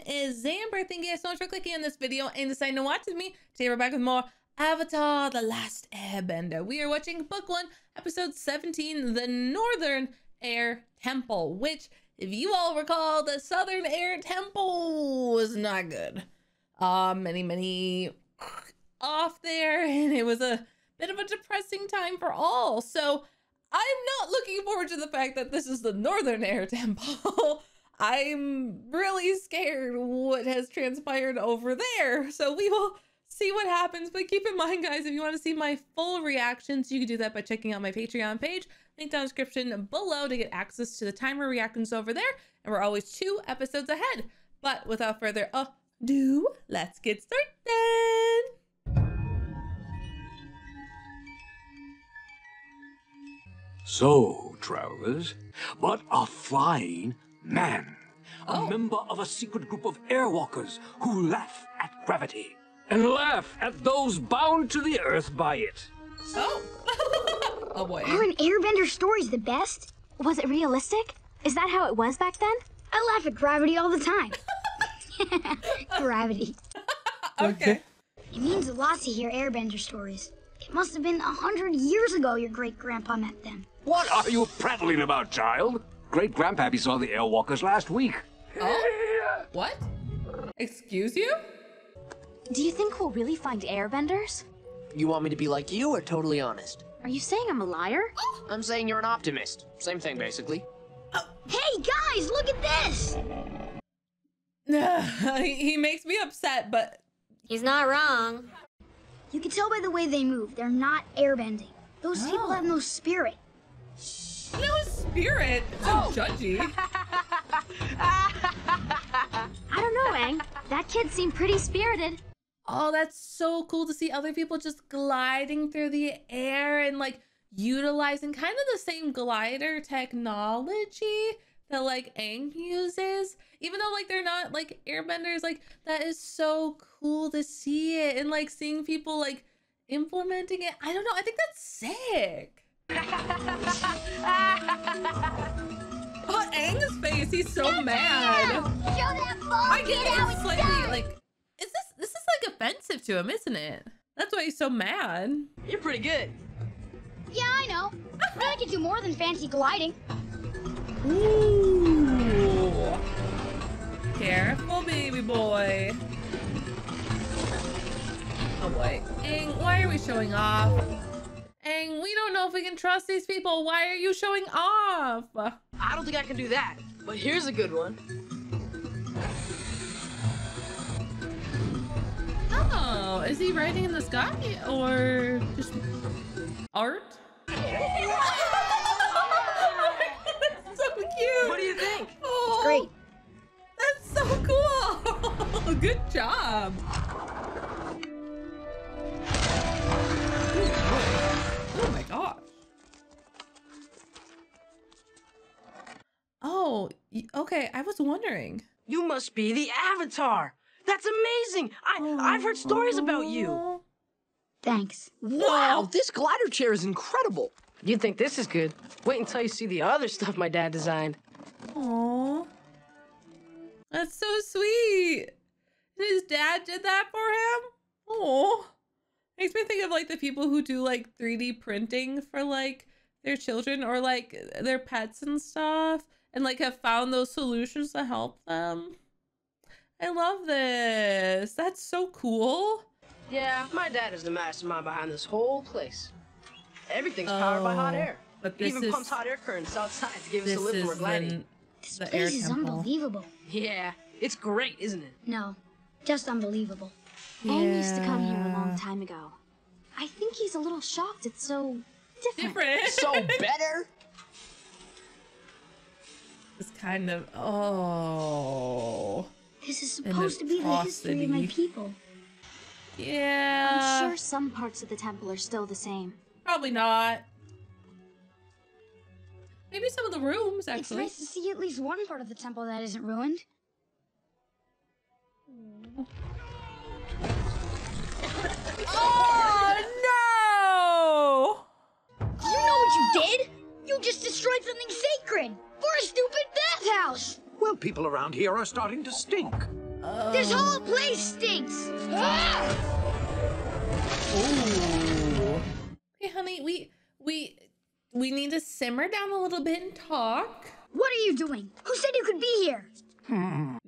is Zamber. Thank you guys so much for clicking on this video and deciding to watch with me. Today we're back with more Avatar: The Last Airbender. We are watching Book 1, Episode 17, The Northern Air Temple, which, if you all recall, the Southern Air Temple was not good. Many off there, and it was a bit of a depressing time for all. So I'm not looking forward to the fact that this is the Northern Air Temple. I'm really scared what has transpired over there. So we will see what happens. But keep in mind, guys, if you want to see my full reactions, you can do that by checking out my Patreon page. Link down in the description below to get access to the timer reactions over there. And we're always 2 episodes ahead. But without further ado, let's get started. So, travelers, what a flying man. A member of a secret group of airwalkers who laugh at gravity and laugh at those bound to the earth by it. Oh. Oh boy. Aren't airbender stories the best? Was it realistic? Is that how it was back then? I laugh at gravity all the time. Gravity. Okay. It means a lot to hear airbender stories. It must have been 100 years ago your great-grandpa met them. What are you prattling about, child? Great-grandpappy saw the airwalkers last week. Oh? What? Excuse you? Do you think we'll really find airbenders? You want me to be like you or totally honest? Are you saying I'm a liar? I'm saying you're an optimist. Same thing, basically. Hey guys, look at this! He makes me upset, but He's not wrong. You can tell by the way they move, they're not airbending. Those people have no spirit. no spirit. It's so judgy. I don't know, Aang. That kid seemed pretty spirited. Oh, that's so cool to see other people just gliding through the air and like utilizing kind of the same glider technology that like Aang uses. Even though like they're not like airbenders, like that is so cool to see it and like seeing people like implementing it. I don't know. I think that's sick. Oh, Aang's face. He's so mad. Show that ball, I get how it it's slightly done. like this is like offensive to him, isn't it? That's why he's so mad. You're pretty good. Yeah, I know. But I can do more than fancy gliding. Ooh. Careful, baby boy. Oh boy. Aang, why are we showing off? Aang, we don't know if we can trust these people. Why are you showing off? I don't think I can do that. But here's a good one. Oh, is he riding in the sky or just art? That's so cute. What do you think? Oh, Great. that's so cool. Good job. Oh my gosh. Oh, okay. I was wondering. You must be the Avatar. That's amazing. I've heard stories about you. Thanks. Wow, this glider chair is incredible. You think this is good? Wait until you see the other stuff my dad designed. Aww. That's so sweet. His dad did that for him? Oh. Makes me think of like the people who do like 3D printing for like their children or like their pets and stuff and like have found those solutions to help them. I love this. That's so cool. Yeah, my dad is the mastermind behind this whole place. Everything's powered by hot air. But He this even is pumps hot air currents outside to give us a this lift when we're is gliding. This the air place is temple. unbelievable. Yeah, it's great, isn't it? No, just unbelievable. Aang used to come here a long time ago. I think he's a little shocked it's so different. So better? It's kind of This is And supposed to be the history of my atrocity. people. yeah. I'm sure some parts of the temple are still the same. Probably not. Maybe some of the rooms It's actually. nice to see at least one part of the temple that isn't ruined. Oh no! Do you know what you did? You just destroyed something sacred for a stupid bathhouse. Well, people around here are starting to stink. This whole place stinks! Ooh. Okay, honey, we need to simmer down a little bit and talk. What are you doing? Who said you could be here?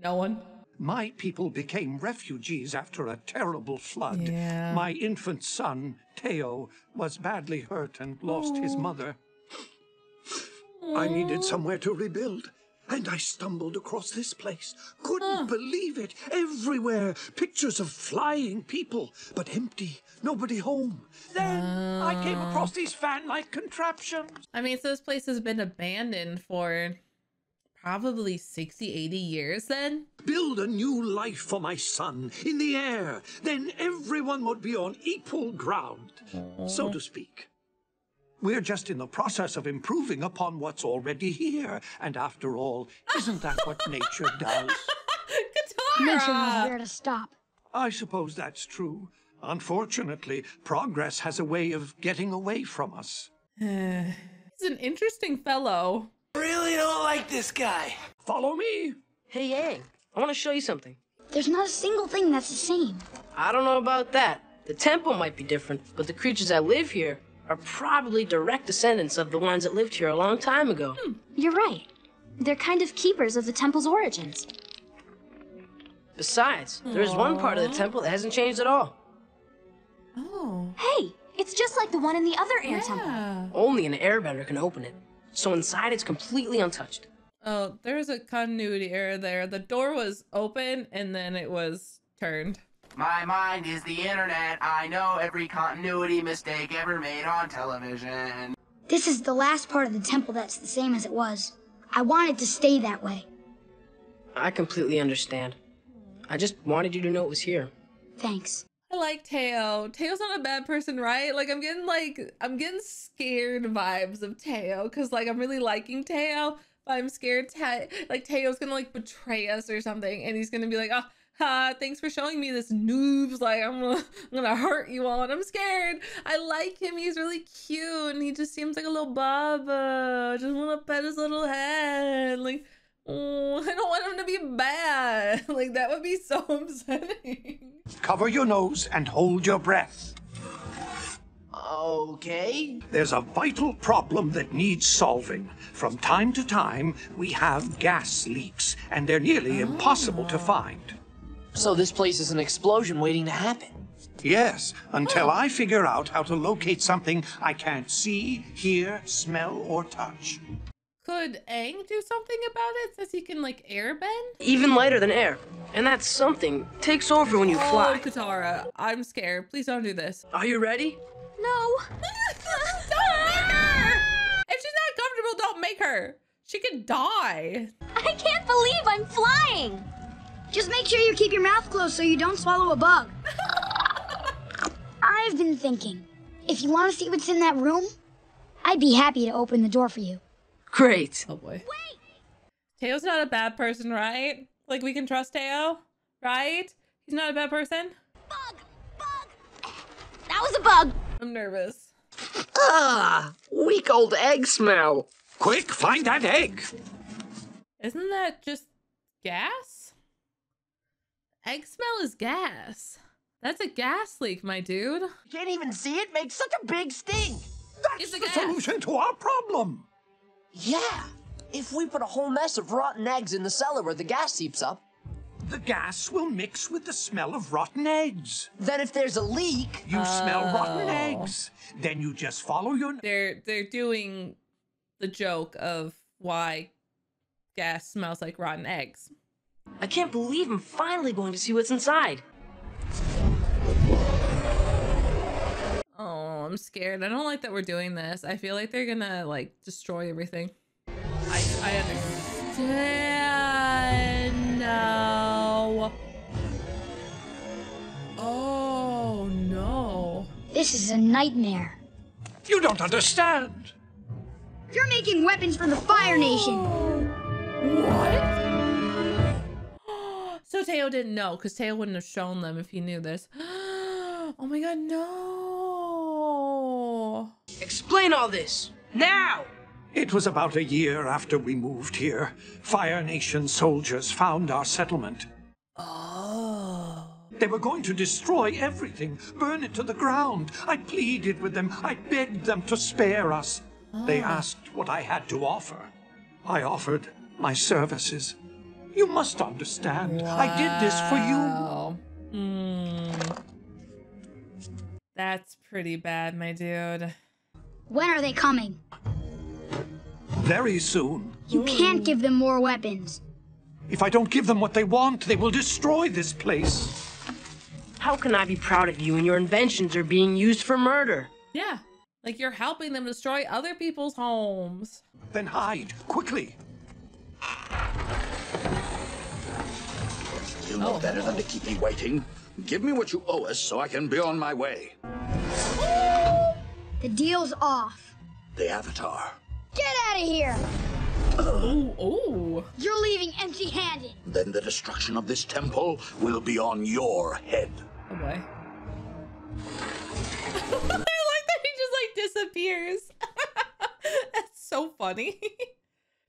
No one. My people became refugees after a terrible flood. Yeah. My infant son, Teo, was badly hurt and lost his mother. I needed somewhere to rebuild, and I stumbled across this place. Couldn't believe it. Everywhere, pictures of flying people, but empty, nobody home. Then I came across these fan-like contraptions. I mean, so this place has been abandoned for probably 60, 80 years then? Build a new life for my son in the air. Then everyone would be on equal ground, so to speak. We're just in the process of improving upon what's already here. And after all, isn't that what nature does? Nature knows where to stop. I suppose that's true. Unfortunately, progress has a way of getting away from us. He's an interesting fellow. Really don't like this guy. Follow me. Hey, Yang, I want to show you something. There's not a single thing that's the same. I don't know about that. The temple might be different, but the creatures that live here are probably direct descendants of the ones that lived here a long time ago. You're right. They're kind of keepers of the temple's origins. Besides, there's one part of the temple that hasn't changed at all. Oh. Hey, it's just like the one in the other air temple. Yeah. Only an airbender can open it. So inside it's completely untouched. Oh, there's a continuity error there. The door was open and then it was turned. My mind is the internet. I know every continuity mistake ever made on television. This is the last part of the temple that's the same as it was. I want it to stay that way. I completely understand. I just wanted you to know it was here. Thanks. I like Teo. Teo's not a bad person, right? Like I'm getting scared vibes of Teo because like I'm really liking Teo, but I'm scared like Teo's gonna like betray us or something, and he's gonna be like, thanks for showing me this noobs. Like I'm gonna hurt you all, and I'm scared. I like him. He's really cute, and he just seems like a little baba. I just want to pet his little head. Like, oh, I don't want him to be bad. Like that would be so upsetting. Cover your nose and hold your breath. Okay. There's a vital problem that needs solving. From time to time, we have gas leaks, and they're nearly impossible to find. So this place is an explosion waiting to happen. Yes, until I figure out how to locate something I can't see, hear, smell, or touch. Could Aang do something about it since he can like airbend? Even lighter than air. And that something takes over when you Oh, fly. Katara, I'm scared. Please don't do this. Are you ready? No. Don't make her! If she's not comfortable, don't make her. She could die. I can't believe I'm flying. Just make sure you keep your mouth closed so you don't swallow a bug. I've been thinking, if you want to see what's in that room, I'd be happy to open the door for you. Great. Oh boy. Wait! Teo's not a bad person, right? Like we can trust Teo, right? He's not a bad person? Bug! Bug! That was a bug. I'm nervous. Ah, weak old egg smell. Quick, find that egg! Isn't that just gas? Egg smell is gas. That's a gas leak, my dude. You can't even see it makes such a big stink. It's That's a the gas. solution to our problem. Yeah, if we put a whole mess of rotten eggs in the cellar where the gas seeps up, The gas will mix with the smell of rotten eggs. then if there's a leak, You smell rotten eggs. Then you just follow your... They're doing the joke of why gas smells like rotten eggs. I can't believe I'm finally going to see what's inside. Oh, I'm scared. I don't like that we're doing this. I feel like they're gonna like destroy everything. I understand now. Oh no. This is a nightmare. You don't understand. You're making weapons for the Fire Nation. What? So Teo didn't know, because Teo wouldn't have shown them if he knew this. Oh my god, no. Explain all this, now! It was about a year after we moved here. Fire Nation soldiers found our settlement. Oh. They were going to destroy everything, burn it to the ground. I pleaded with them. I begged them to spare us. They asked what I had to offer. I offered my services. You must understand. Wow. I did this for you. That's pretty bad, my dude. When are they coming? Very soon. You can't give them more weapons. If I don't give them what they want, they will destroy this place. How can I be proud of you when your inventions are being used for murder? Yeah, like you're helping them destroy other people's homes. Then hide, quickly. You know better than to keep me waiting. Give me what you owe us so I can be on my way. The deal's off. The Avatar. Get out of here! Oh. You're leaving empty-handed. Then the destruction of this temple will be on your head. Oh boy. I like that he just like disappears. That's so funny.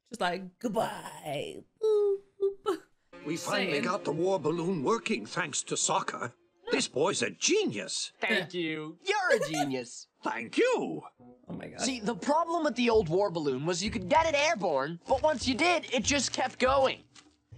Just like, goodbye. Boop. We finally Same. got the war balloon working thanks to Sokka. This boy's a genius. Thank you. You're a genius. Thank you. Oh my god. See, the problem with the old war balloon was you could get it airborne, but once you did, it just kept going.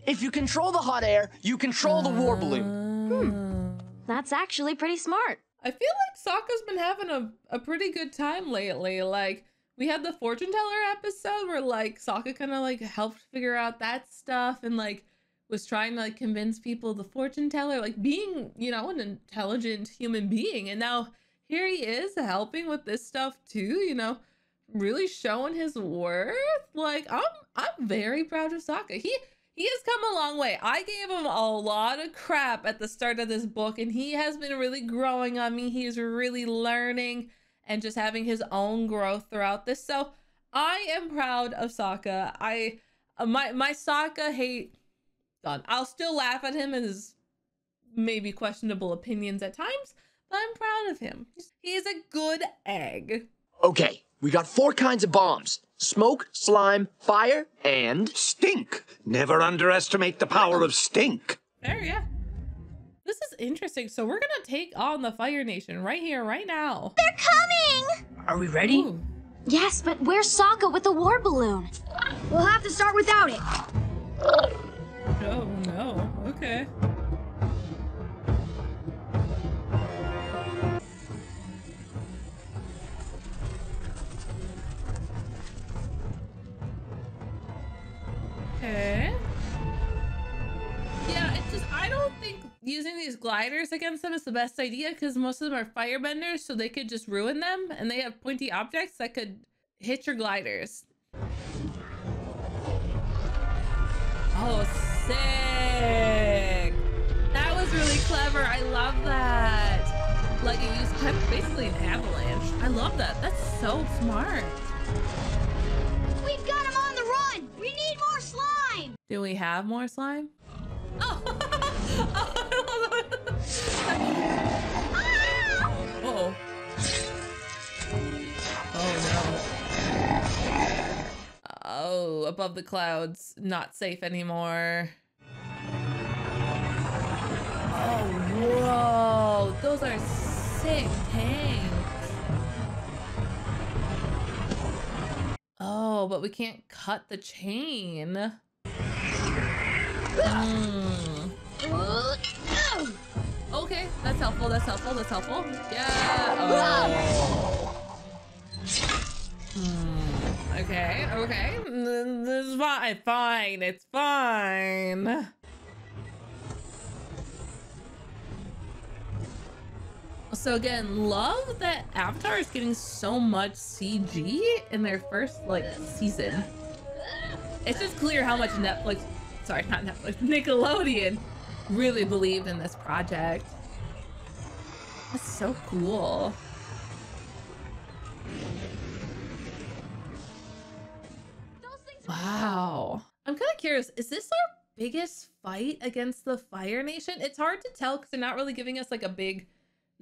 If you control the hot air, you control the war balloon. That's actually pretty smart. I feel like Sokka's been having a pretty good time lately. Like, we had the fortune teller episode where like Sokka kind of like helped figure out that stuff and like was trying to like convince people the fortune teller, like being, you know, an intelligent human being. And now here he is helping with this stuff too, you know, really showing his worth. Like, I'm very proud of Sokka. He has come a long way. I gave him a lot of crap at the start of this book, and he has been really growing on me. He is really learning and just having his own growth throughout this. So I am proud of Sokka. My Sokka hate done. I'll still laugh at him and his maybe questionable opinions at times, but I'm proud of him. He's a good egg. Okay, we got 4 kinds of bombs. Smoke, slime, fire, and... Stink. Never underestimate the power of stink. There, yeah. This is interesting. So we're gonna take on the Fire Nation right here, right now. They're coming! Are we ready? Ooh. Yes, but where's Sokka with the war balloon? We'll have to start without it. Oh no. Okay. Okay. Yeah, it's just, I don't think using these gliders against them is the best idea because most of them are firebenders, so they could just ruin them, and they have pointy objects that could hit your gliders. Oh, sick! That was really clever. I love that. Like, it used kind of basically an avalanche. I love that. That's so smart. We've got him on the run. We need more slime. Do we have more slime? Oh! Uh-oh. Oh no. Oh, above the clouds, not safe anymore. Oh, whoa. Those are sick tanks. Oh, but we can't cut the chain. Okay, that's helpful, that's helpful, that's helpful. Yeah. Oh. Okay, okay. This is fine, it's fine. So again, love that Avatar is getting so much CG in their first like season. It's just clear how much Nickelodeon really believed in this project. That's so cool. Wow. I'm kind of curious, is this our biggest fight against the Fire Nation? It's hard to tell because they're not really giving us like a big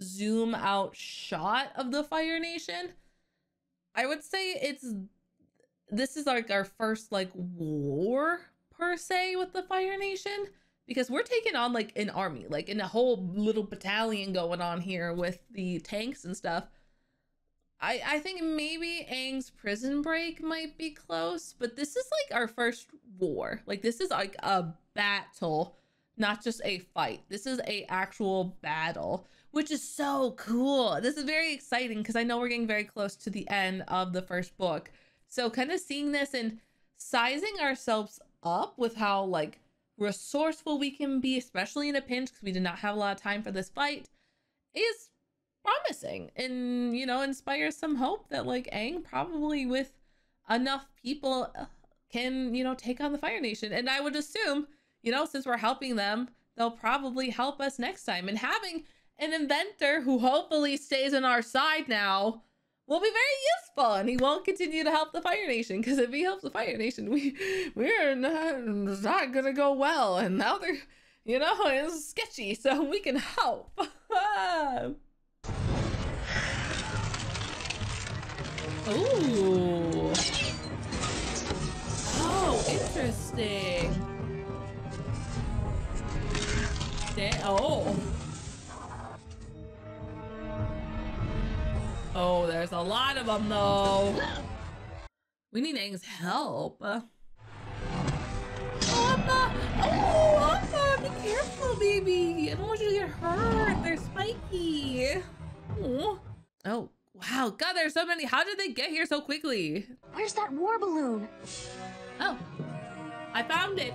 zoom out shot of the Fire Nation. I would say this is like our first like war per se with the Fire Nation. because we're taking on like an army, like in a whole little battalion going on here with the tanks and stuff. I think maybe Aang's prison break might be close, but this is like our first war. Like this is like a battle, not just a fight. This is a actual battle, which is so cool. This is very exciting because I know we're getting very close to the end of the first book. So kind of seeing this and sizing ourselves up with how like resourceful we can be, especially in a pinch because we did not have a lot of time for this fight, is promising, and you know, inspires some hope that like Aang probably with enough people can, you know, take on the Fire Nation. And I would assume, you know, since we're helping them, they'll probably help us next time, and having an inventor who hopefully stays on our side now will be very useful, and he won't continue to help the Fire Nation, because if he helps the Fire Nation, we're not gonna go well, and now they're, you know, it's sketchy, so we can help. Ooh. Oh, interesting. Oh. Oh, there's a lot of them though. We need Aang's help. Oh, Appa! Oh, Appa! Be careful, baby! I don't want you to get hurt. They're spiky. Oh, wow. God, there's so many. How did they get here so quickly? Where's that war balloon? Oh, I found it.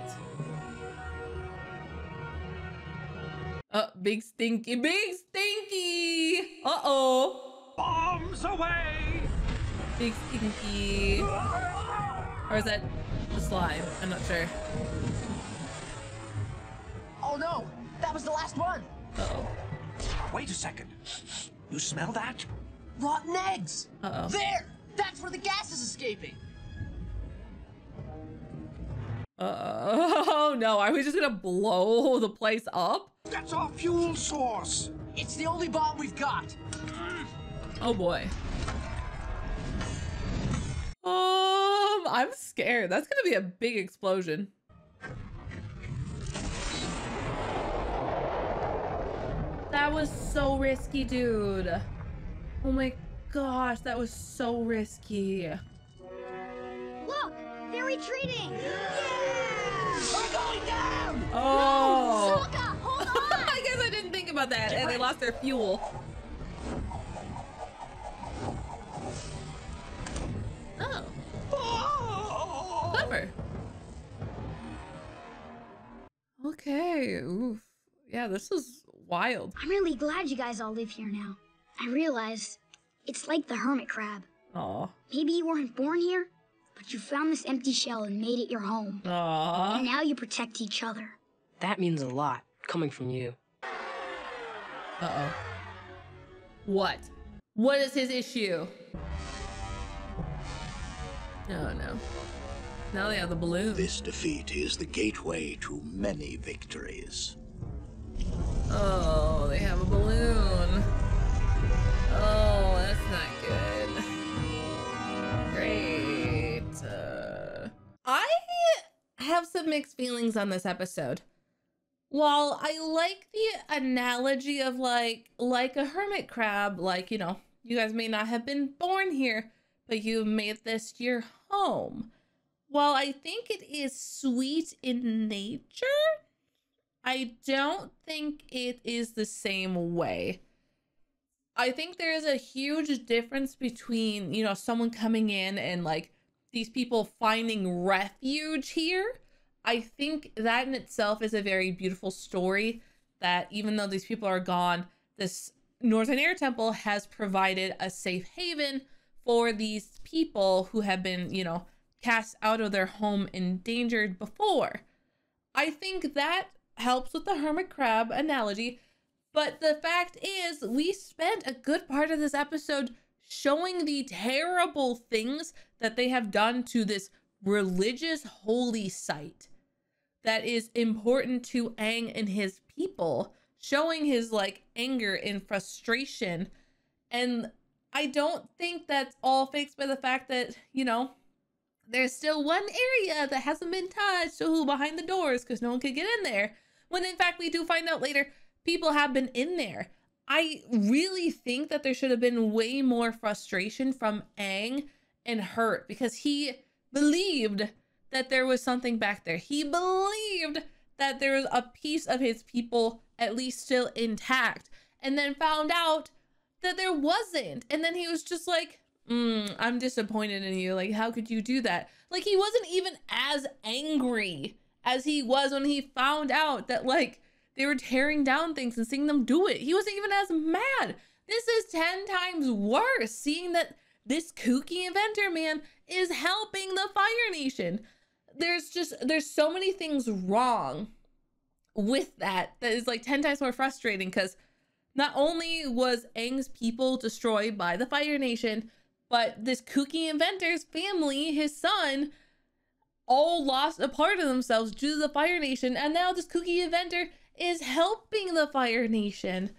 Big stinky, big stinky. Uh-oh. Bombs away! Big stinky. Or is that the slime? I'm not sure. Oh no, that was the last one. Uh-oh. Wait a second. You smell that? Rotten eggs. Uh-oh. There, that's where the gas is escaping. Oh no, are we just gonna blow the place up? That's our fuel source. It's the only bomb we've got. Oh boy. I'm scared. That's gonna be a big explosion. That was so risky, dude. Oh my gosh, that was so risky. Look, they're retreating. We're going down. Oh. Sokka, hold on. I guess I didn't think about that, and they lost their fuel. Oh. Clever. Okay. Oof. Yeah, this is wild. I'm really glad you guys all live here now. I realized it's like the hermit crab. Aw. Maybe you weren't born here, but you found this empty shell and made it your home. Aw. And now you protect each other. That means a lot, coming from you. Uh-oh. What? What is his issue? Oh no. Now they have the balloon. This defeat is the gateway to many victories. Oh, they have a balloon. Oh, that's not good. Great. I have some mixed feelings on this episode. While I like the analogy of like a hermit crab, like, you know, you guys may not have been born here, but you made this your home. While I think it is sweet in nature, I don't think it is the same way. I think there is a huge difference between, you know, someone coming in and like these people finding refuge here. I think that in itself is a very beautiful story, that even though these people are gone, this Northern Air Temple has provided a safe haven for these people who have been, you know, cast out of their home endangered before. I think that helps with the hermit crab analogy, but the fact is we spent a good part of this episode showing the terrible things that they have done to this religious holy site that is important to Aang and his people, showing his like anger and frustration. And I don't think that's all fixed by the fact that, you know, there's still one area that hasn't been touched, so behind the doors, because no one could get in there. when in fact we do find out later people have been in there. I really think that there should have been way more frustration from Aang and hurt, because he believed that there was something back there. He believed that there was a piece of his people at least still intact, and then found out that there wasn't. And then he was just like, I'm disappointed in you. Like, how could you do that? Like, he wasn't even as angry as he was when he found out that, like, they were tearing down things and seeing them do it. He wasn't even as mad. This is 10 times worse, seeing that this kooky inventor man is helping the Fire Nation. There's so many things wrong with that is like 10 times more frustrating, because not only was Aang's people destroyed by the Fire Nation, but this kooky inventor's family, his son, all lost a part of themselves due to the Fire Nation, and now this kooky inventor is helping the Fire Nation.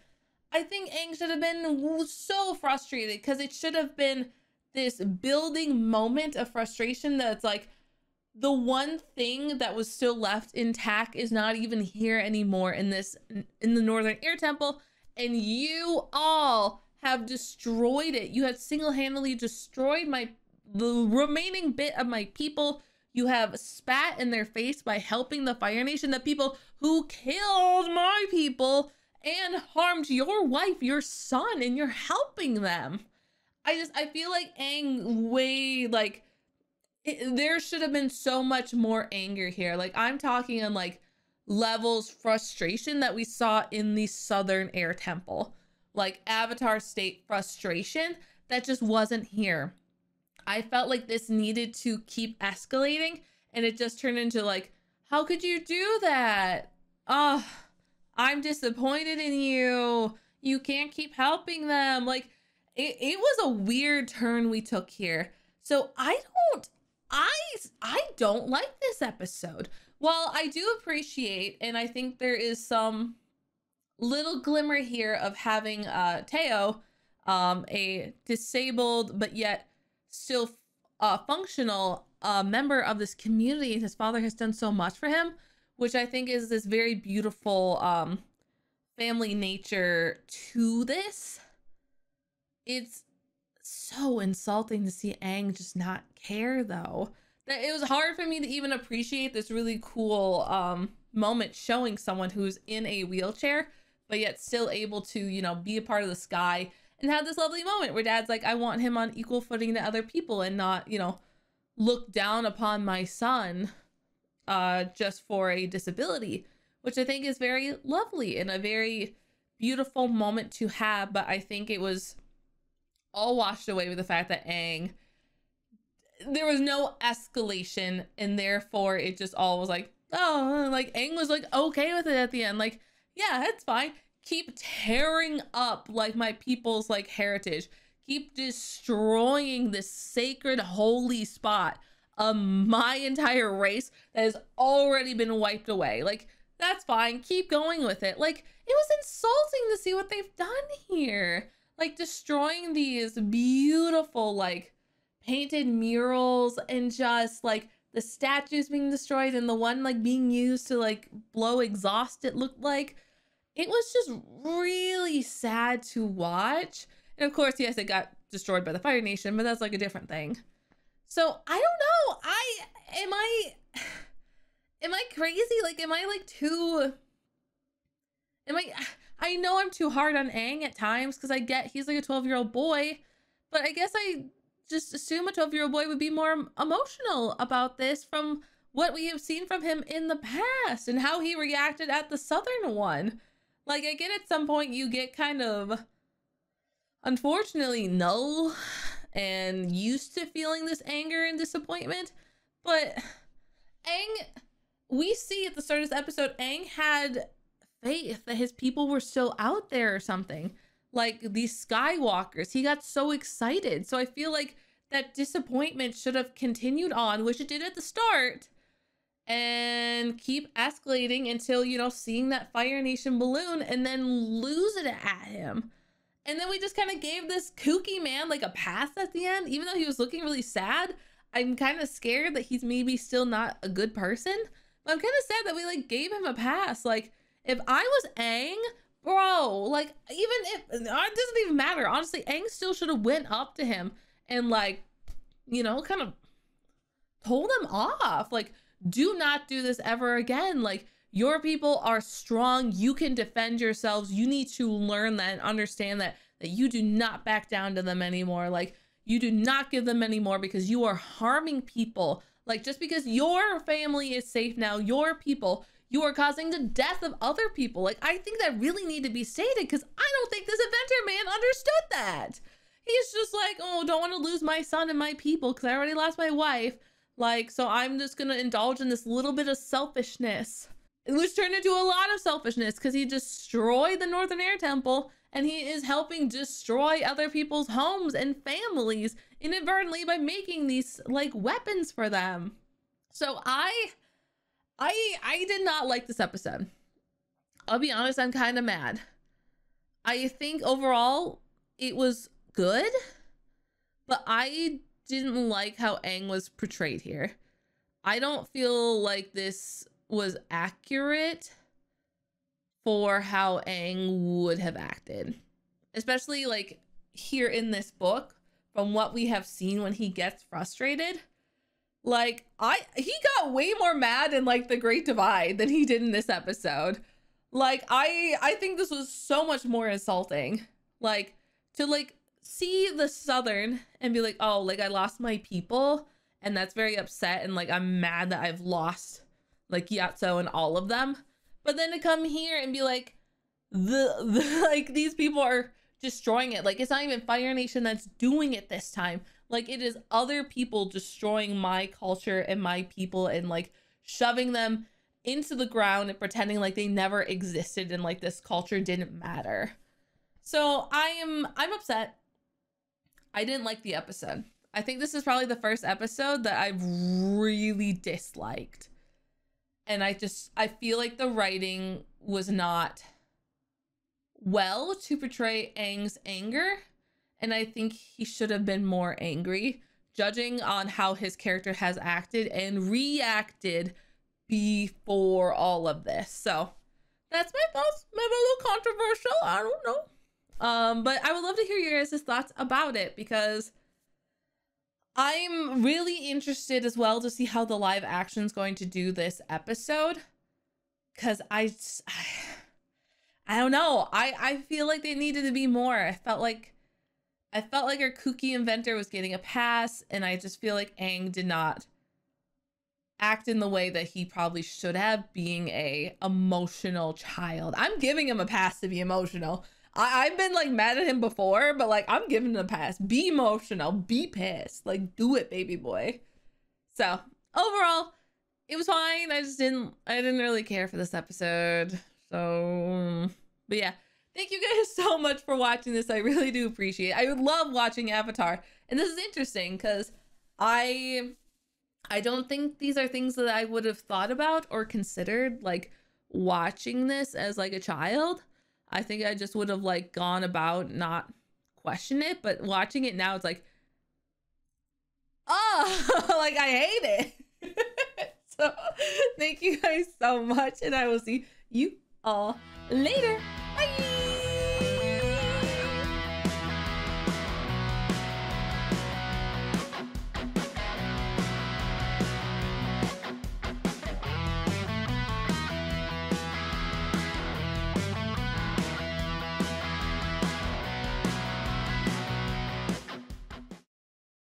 I think Aang should have been so frustrated, because it should have been this building moment of frustration that's like, the one thing that was still left intact is not even here anymore in the Northern Air Temple, and you all have destroyed it. You have single-handedly destroyed the remaining bit of my people. You have spat in their face by helping the Fire Nation, the people who killed my people and harmed your wife, your son, and you're helping them. I feel like Aang there should have been so much more anger here. Like, I'm talking on like levels frustration that we saw in the Southern Air Temple, like Avatar state frustration that just wasn't here. I felt like this needed to keep escalating, and it just turned into like, how could you do that? Oh, I'm disappointed in you. You can't keep helping them. Like, it was a weird turn we took here. So I don't like this episode. While I do appreciate, and I think there is some little glimmer here of having Teo, a disabled but yet still functional member of this community, and his father has done so much for him, which I think is this very beautiful family nature to this. It's so insulting to see Aang just not care, though. That it was hard for me to even appreciate this really cool moment showing someone who's in a wheelchair but yet still able to, you know, be a part of the sky and have this lovely moment where Dad's like, I want him on equal footing to other people and not, you know, look down upon my son just for a disability, which I think is very lovely and a very beautiful moment to have. But I think it was all washed away with the fact that Aang, there was no escalation, and therefore it just all was like, oh, like Aang was like okay with it at the end, like, yeah, it's fine, keep tearing up like my people's like heritage, keep destroying this sacred holy spot of my entire race that has already been wiped away. Like, that's fine, keep going with it. Like, it was insulting to see what they've done here, like destroying these beautiful like painted murals, and just like the statues being destroyed, and the one like being used to like blow exhaust, it looked like. It was just really sad to watch. And of course, yes, it got destroyed by the Fire Nation, but that's like a different thing. So I don't know, am I crazy? Like, am I like too, I know I'm too hard on Aang at times, because I get he's like a 12-year-old boy, but I guess I just assume a 12-year-old boy would be more emotional about this from what we have seen from him in the past and how he reacted at the Southern one. Like, I get at some point you get kind of, unfortunately, null and used to feeling this anger and disappointment, but Aang, we see at the start of this episode, Aang had faith that his people were still out there or something. Like these Skywalkers, he got so excited. So I feel like that disappointment should have continued on, which it did at the start, and keep escalating until, you know, seeing that Fire Nation balloon and then lose it at him. And then we just kind of gave this kooky man like a pass at the end, even though he was looking really sad. I'm kind of scared that he's maybe still not a good person, but I'm kind of sad that we like gave him a pass. Like, If I was Aang, bro, like, even if it doesn't even matter, honestly, Aang still should have went up to him and, like, you know, kind of told him off, like, do not do this ever again. Like, your people are strong, you can defend yourselves, you need to learn that and understand that you do not back down to them anymore. Like, you do not give them any more, because you are harming people. Like, just because your family is safe now, your people, you are causing the death of other people. Like, I think that really need to be stated, because I don't think this inventor man understood that. He's just like, oh, don't want to lose my son and my people because I already lost my wife. Like, so I'm just going to indulge in this little bit of selfishness. Which turned into a lot of selfishness, because he destroyed the Northern Air Temple and he is helping destroy other people's homes and families inadvertently by making these, like, weapons for them. So I did not like this episode. I'll be honest, I'm kind of mad. I think overall it was good, but I didn't like how Aang was portrayed here. I don't feel like this was accurate for how Aang would have acted, especially like here in this book. From what we have seen when he gets frustrated, like he got way more mad in like the Great Divide than he did in this episode. Like I think this was so much more insulting, like to like see the Southern and be like, oh, like I lost my people and that's very upset and like I'm mad that I've lost like Gyatso and all of them. But then to come here and be like, like these people are destroying it. Like, it's not even Fire Nation that's doing it this time. Like, it is other people destroying my culture and my people and like shoving them into the ground and pretending like they never existed and like this culture didn't matter. So I'm upset. I didn't like the episode. I think this is probably the first episode that I've really disliked. And I feel like the writing was not well to portray Aang's anger. And I think he should have been more angry, judging on how his character has acted and reacted before all of this. So that's my thoughts. Maybe a little controversial, I don't know. But I would love to hear your guys' thoughts about it, because I'm really interested as well to see how the live action is going to do this episode, because I don't know. I feel like they needed to be more. I felt like our kooky inventor was getting a pass, and I just feel like Aang did not act in the way that he probably should have, being a emotional child. I'm giving him a pass to be emotional. I've been like mad at him before, but like I'm giving him a pass. Be emotional, be pissed, like do it, baby boy. So overall, it was fine. I didn't really care for this episode. So, but yeah, thank you guys so much for watching this. I really do appreciate it. I would love watching Avatar, and this is interesting because I don't think these are things that I would have thought about or considered like watching this as like a child. I think I just would have like gone about not question it, but watching it now, it's like, oh, like I hate it. So thank you guys so much, and I will see you all later. Bye.